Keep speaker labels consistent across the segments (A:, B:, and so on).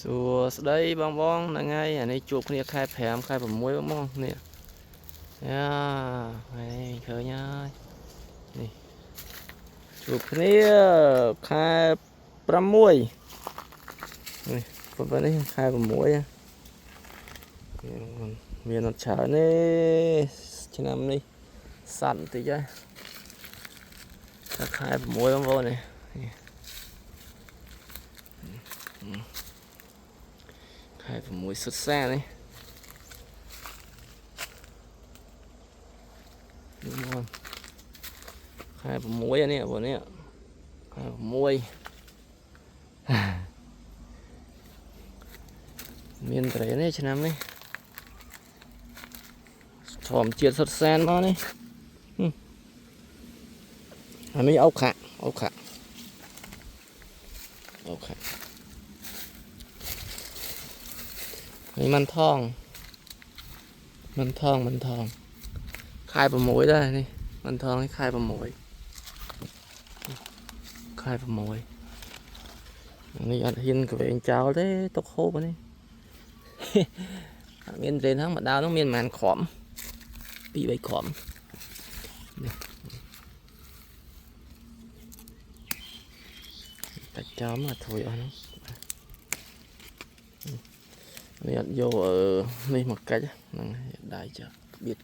A: សួស្តីបងហ្នឹងហើយអានេះជួបគ្នាខែ5ខែ6បងនេះយ៉ាហើយឃើញហើយនេះជួបគ្នាខែ6នេះប៉ុណ្នេះខែ6មានអត់ច្រើនទេឆ្នាំនេះសัตว์បន្តិចហើយខែ6បងប្អូននេះខែ6សុទ្ធសានេះខែ6អានេះបងនេះខែ6មានត្រីនេះឆ្នាំនេះធម្មជាតិសុទ្ធសានមកនេះអានេះអូខៈនេះมันทองខែ6ដែរនេះมันทองនេះខែ6នេះអត់ហ៊ានកវែងចោលទេទុកហូបនេះអត់មានត្រេនហ្នឹងមកដៅហ្នឹងមានប្រហែលក្រំ2 3ក្រំនេះតែចំអត់ធ្វើអស់ហ្នឹងនេះអត់យកនេះមកកាច់ហ្នឹងដៃចាប់ក្បៀត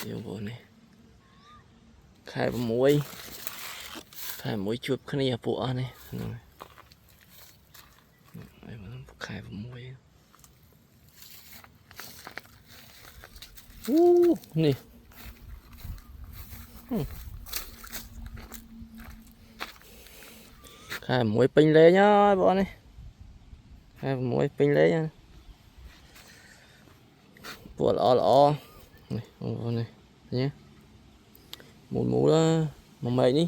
A: យកបងនេះខែ6ជួបគ្នាពួកអស់នេះហ្នឹងហើយខែ6នេះខែ6ពេញលេងហើយបងនេះខែ6ពេញលេងហើយពួកល្អនេះបងប្អូននេះញ៉ាមូលមួយម៉េចនេះ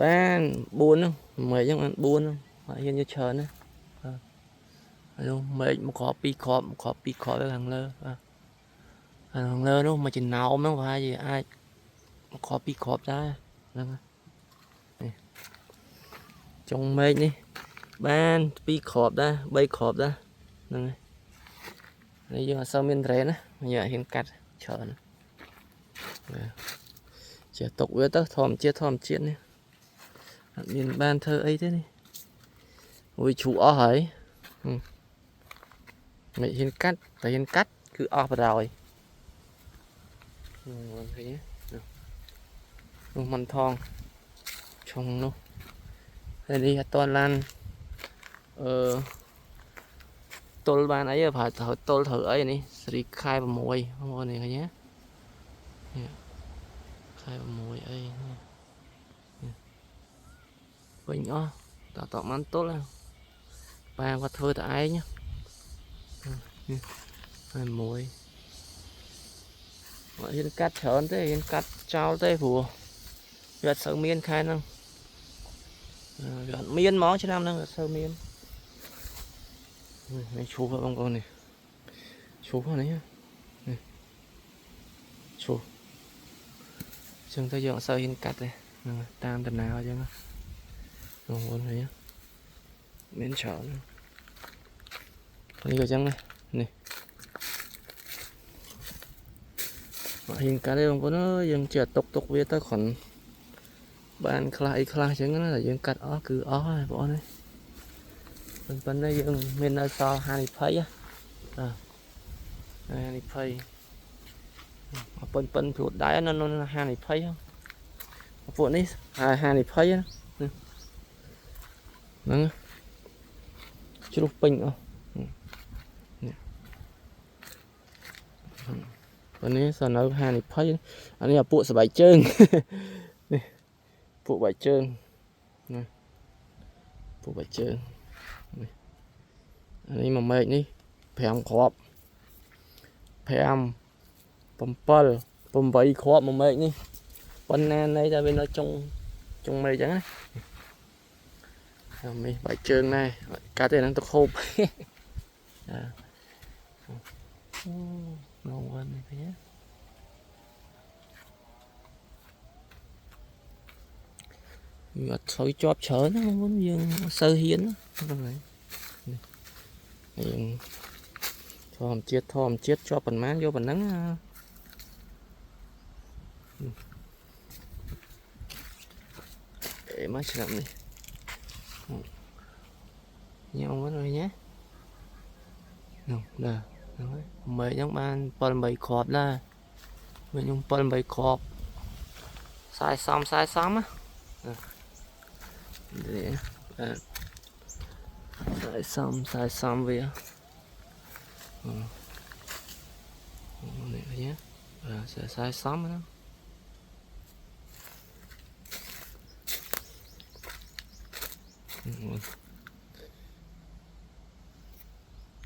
A: បាន4ហ្នឹងម៉េចហ្នឹងបាន4ហ្នឹងអត់ហ៊ានយកច្រើនណាហើយម៉េចមកគ្រាប់2គ្រាប់ទៅខាងលើខាងលើនោះមកចំណោមហ្នឹងប្រហែលជាអាចមកគ្រាប់2គ្រាប់ដែរហ្នឹងនេះចុងម៉េចនេះបាន2គ្រាប់ដែរ3គ្រាប់ដែរហ្នឹងហើយយើងអត់សូវមានត្រេនណាយើងអត់ហ៊ានកាត់ច្រើនចេះទុកវាទៅធម្មជាតិនេះអត់មានបានធ្វើអីទេនេះវាជ្រូកអស់ហើយមិនហ៊ានកាត់តែហ៊ានកាត់គឺអស់បដ ாய் ឃើញនោះมันทองឆុងនោះហើយនេះអត់តឡានទល់បានអីប្រហែលត្រូវទល់ត្រូវអីនេះស្រីខែ6បងប្អូននេះឃើញទេខែ6អីវិញអស់តបានទល់ប៉ាគាត់ធ្វើតែឯងហើយ1មកហ៊ានកាត់ច្រើនទេហ៊ានកាត់ចោលទេព្រោះវាអត់សូវមានខែហ្នឹងវាអត់មានហ្មងឆ្នាំហ្នឹងអត់សូវមាននេះឈូសបងប្អូននេះឈូសនេះឈូសចឹងទៅយើងអត់សូវហ៊ានកាត់ទេតាមតំណើអញ្ចឹងបងប្អូនឃើញមានច្រើននេះក៏ចឹងនេះមកហ៊ានកាត់ទេបងប្អូនអើយយើងចេះទុកវាទៅគ្រាន់បានខ្លះអីខ្លះអញ្ចឹងណាតែយើងកាត់អស់គឺអស់ហើយបងប្អូននេះប៉ុន្តែយើងមាននៅសល់ហានិភ័យហានិភ័យប៉ុនព្រួតដែរនៅហានិភ័យពួកនេះហានិភ័យហ្នឹងជ្រុះពេញអស់ប៉ុន្តែសនៅហានិភ័យអានេះពួកស្បែកជើងនេះពួកបែកជើងណាពួកបែកជើងនេះអានេះមួយម៉េចនេះ5គ្រាប់5 7 8គ្រាប់មួយម៉េចនេះប៉ុណ្ណានៃតែវានៅចុងម៉េចអញ្ចឹងណានេះបែកជើងដែរកាត់ទេហ្នឹងទៅខូបឡងវិញនេះឃើញវាអត់សូវជាប់ច្រើនណាបងប្អូនយើងសូវហ៊ានហ្នឹងហើយ Hiện thòm chết cho phần mát vô phần nắng để má làm đi nhau hết rồi nhé nè mấy nhóm ban phần bày khọp là mấy nhóm phần bày khọp sai xóm á để sai xóm về này nhé sẽ sai xóm đó